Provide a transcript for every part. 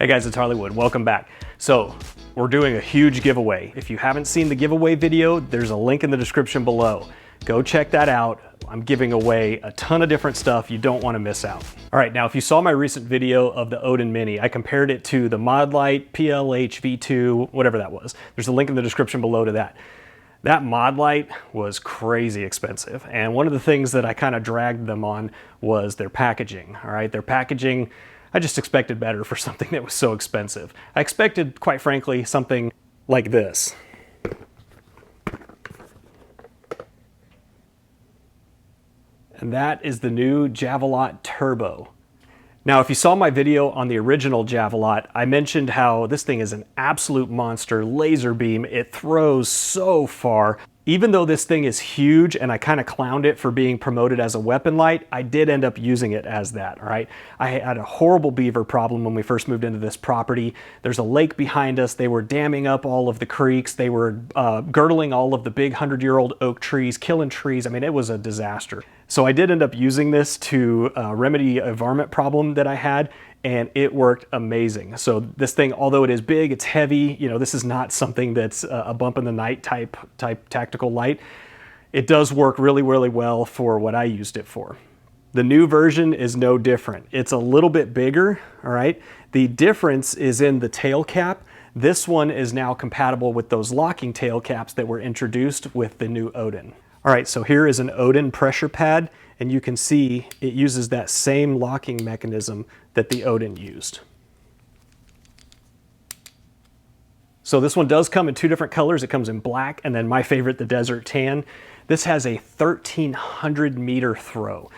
Hey guys, it's HarleyWood. Welcome back. So we're doing a huge giveaway. If you haven't seen the giveaway video, there's a link in the description below. Go check that out. I'm giving away a ton of different stuff you don't want to miss out. All right, now if you saw my recent video of the Odin Mini, I compared it to the Olight PLH V2, whatever that was. There's a link in the description below to that. That Olight was crazy expensive. And one of the things that I kind of dragged them on was their packaging. All right, their packaging, I just expected better for something that was so expensive. I expected, quite frankly, something like this. And that is the new Javelot Turbo. Now, if you saw my video on the original Javelot, I mentioned how this thing is an absolute monster laser beam. It throws so far. Even though this thing is huge and I kind of clowned it for being promoted as a weapon light, I did end up using it as that, all right? I had a horrible beaver problem when we first moved into this property. There's a lake behind us. They were damming up all of the creeks. They were girdling all of the big 100-year-old oak trees, killing trees. I mean, it was a disaster. So I did end up using this to remedy a varmint problem that I had, and it worked amazing. So this thing, although it is big, it's heavy, you know, this is not something that's a bump in the night type tactical light. It does work really, really well for what I used it for. The new version is no different. It's a little bit bigger, all right? The difference is in the tail cap. This one is now compatible with those locking tail caps that were introduced with the new Odin. All right, so here is an Odin pressure pad, and you can see it uses that same locking mechanism that the Odin used. So this one does come in two different colors. It comes in black, and then my favorite, the desert tan. This has a 1,300 meter throw.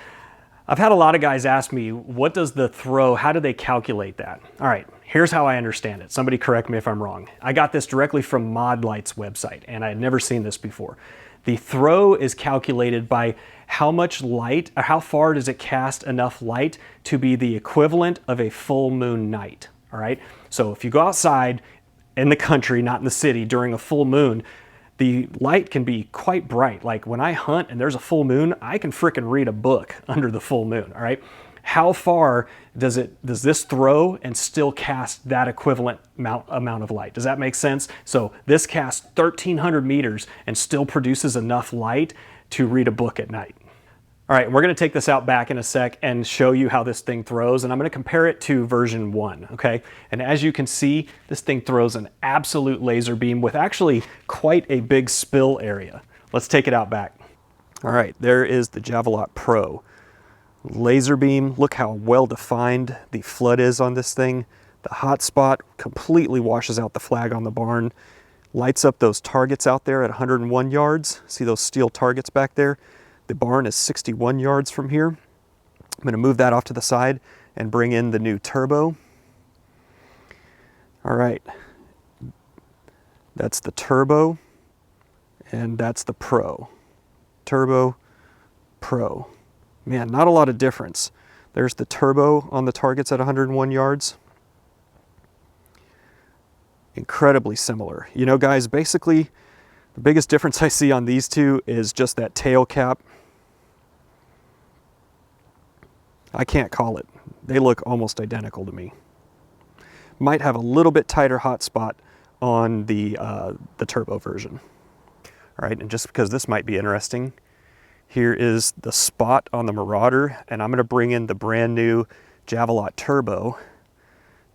I've had a lot of guys ask me, what does the throw, how do they calculate that? All right, here's how I understand it. Somebody correct me if I'm wrong. I got this directly from Olight's website, and I had never seen this before. The throw is calculated by how much light, or how far does it cast enough light to be the equivalent of a full moon night, all right? So if you go outside in the country, not in the city, during a full moon, the light can be quite bright. Like when I hunt and there's a full moon, I can frickin' read a book under the full moon, all right? How far does this throw and still cast that equivalent amount of light? Does that make sense? So this casts 1,300 meters and still produces enough light to read a book at night. All right, we're gonna take this out back in a sec and show you how this thing throws, and I'm gonna compare it to version 1, okay? And as you can see, this thing throws an absolute laser beam with actually quite a big spill area. Let's take it out back. All right, there is the Javelot Pro. Laser beam, look how well defined the flood is on this thing. The hot spot completely washes out the flag on the barn, lights up those targets out there at 101 yards. See those steel targets back there? The barn is 61 yards from here. I'm gonna move that off to the side and bring in the new Turbo. All right, that's the Turbo, and that's the Pro. Turbo, Pro. Man, not a lot of difference. There's the Turbo on the targets at 101 yards. Incredibly similar. You know, guys, basically, the biggest difference I see on these two is just that tail cap. I can't call it. They look almost identical to me. Might have a little bit tighter hot spot on the Turbo version. All right, and just because this might be interesting, here is the spot on the Marauder, and I'm gonna bring in the brand new Javelot Turbo.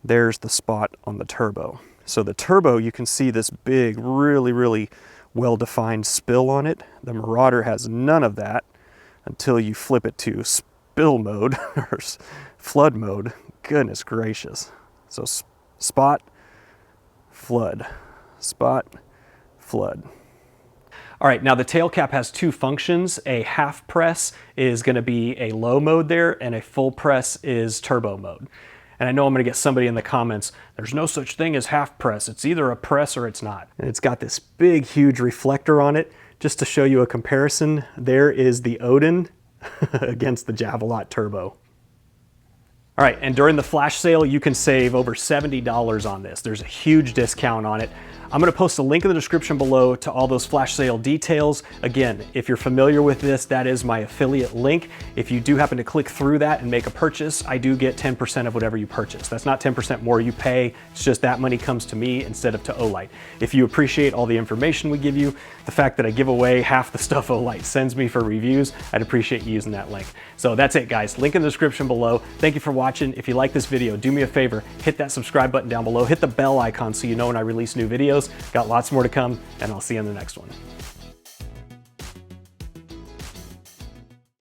There's the spot on the Turbo. So the Turbo, you can see this big, really, really well-defined spill on it. The Marauder has none of that until you flip it to spill mode, or flood mode. Goodness gracious. So spot, flood, spot, flood. All right, now the tail cap has two functions. A half press is gonna be a low mode there, and a full press is turbo mode. And I know I'm gonna get somebody in the comments, there's no such thing as half press. It's either a press or it's not. And it's got this big, huge reflector on it. Just to show you a comparison, there is the Odin against the Javelot Turbo. All right, and during the flash sale, you can save over $70 on this. There's a huge discount on it. I'm gonna post a link in the description below to all those flash sale details. Again, if you're familiar with this, that is my affiliate link. If you do happen to click through that and make a purchase, I do get 10% of whatever you purchase. That's not 10% more you pay, it's just that money comes to me instead of to Olight. If you appreciate all the information we give you, the fact that I give away half the stuff Olight sends me for reviews, I'd appreciate you using that link. So that's it, guys. Link in the description below. Thank you for watching. If you like this video, do me a favor, hit that subscribe button down below, hit the bell icon so you know when I release new videos. Got lots more to come, and I'll see you in the next one.